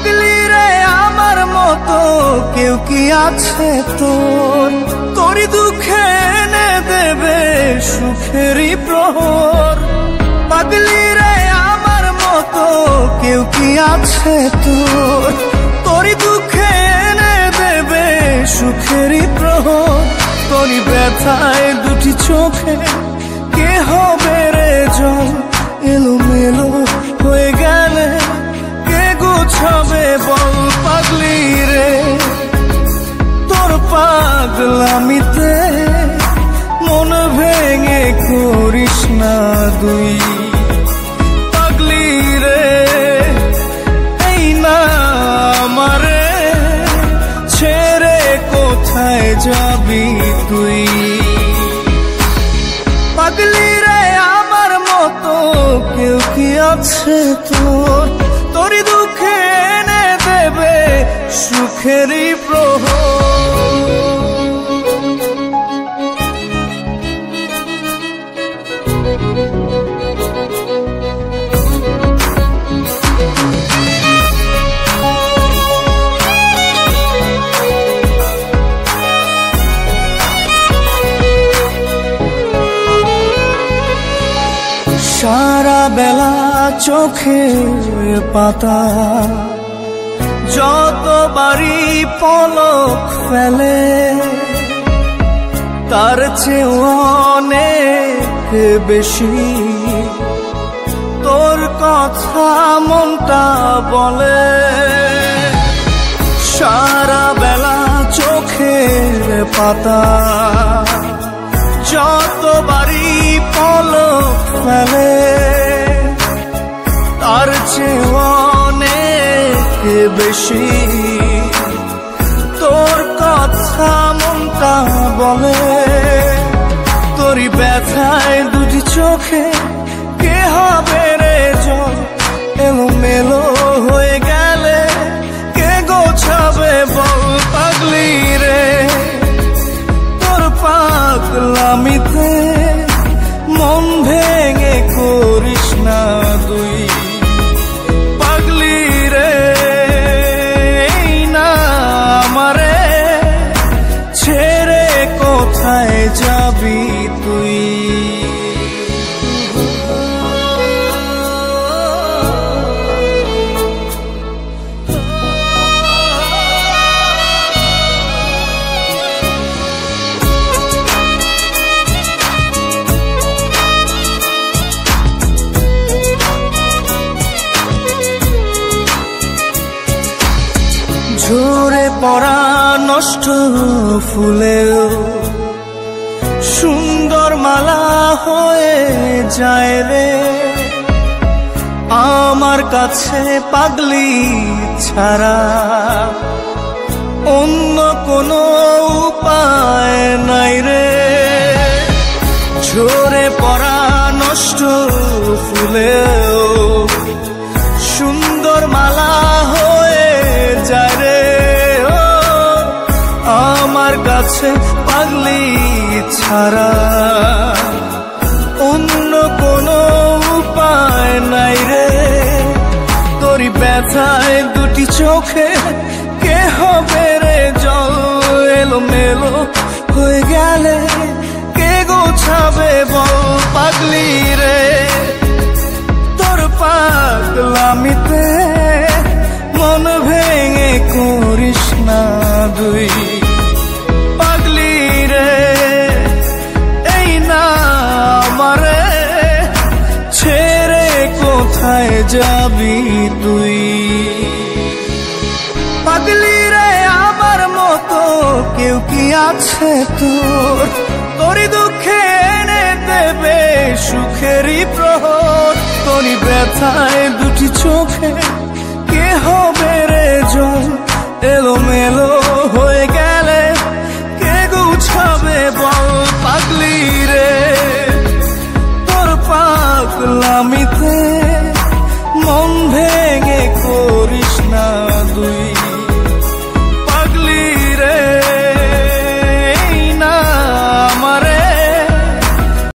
পাগলি রে আমার মতো কেউ কি আছে তোর, তোরই দুঃখে এনে দেবে সুখেরই প্রহর। পাগলি রে আমার মতো কেউ কি আছে তোর, তোরই দুঃখে এনে দেবে সুখেরই প্রহর। তোরই ব্যথায় দুটি চোখে কে হবে রে জল, এলোমেলো হয়ে গেলে কে গোছাবে বল। পাগলি রে তোর পাগলামিতে মন ভেঙে করিস না দুই। পাগলি রে এই না আমারে ছেড়ে কোথায় যাবি তুই। পাগলি রে আমার মতো কেউ কি আছে তোর, তোরই দুঃখে এনে দেবে সুখেরই প্রহর। সারা বেলা চোখের পাতা যতবারই পলক ফেলে, তার চেয়ে অনেক বেশি তোর কথা মনটা বলে। সারা বেলা চোখের পাতা যতবারই পলক ফেলে, তার চেয়ে অনেক বেশি তোর কথা মনটা বলে। তোরই ব্যথায় দুটি চোখে কে হবে রে জল, এলোমেলো হয়ে গেলে কে গোছাবে বল। পাগলি রে তোর পাগলামিতে মন ভেঙে করিস না দুই। পাগলি রে এই না আমারে ছেড়ে কোথায় যাবি তুই। ঝরে পড়া নষ্ট ফুলেও সুন্দর মালা হয়ে যায় রে আমার কাছে। পাগলি ছাড়া অন্য কোনো উপায় নাই রে। ঝরে পড়া নষ্ট ফুলেও সুন্দর মালা হয়ে যায় রে আমার কাছে। পাগলি ছাড়া অন্য কোনো উপায় নাই রে। তোরই ব্যথায় দুটি চোখে কে হবে রে জল, এলোমেলো হয়ে গেলে কে গোছাবে বল। পাগলি রে তোর পাগলামিতে মন ভেঙে করিস না দুই। পাগলি রে এই না আমারে ছেড়ে কোথায় যাবি তুই। পাগলি রে আমার মতো কেউ কি আছে তোর, তোরই দুঃখে এনে দেবে সুখেরই প্রহর। তোরই ব্যথায় দুটি চোখে কে হবে রে জল, এলোমেলো হয়ে গেলে কে গুছাবে বল। পাগলি রে তোর পাগলামিতে মন ভেঙে করিস না দুই।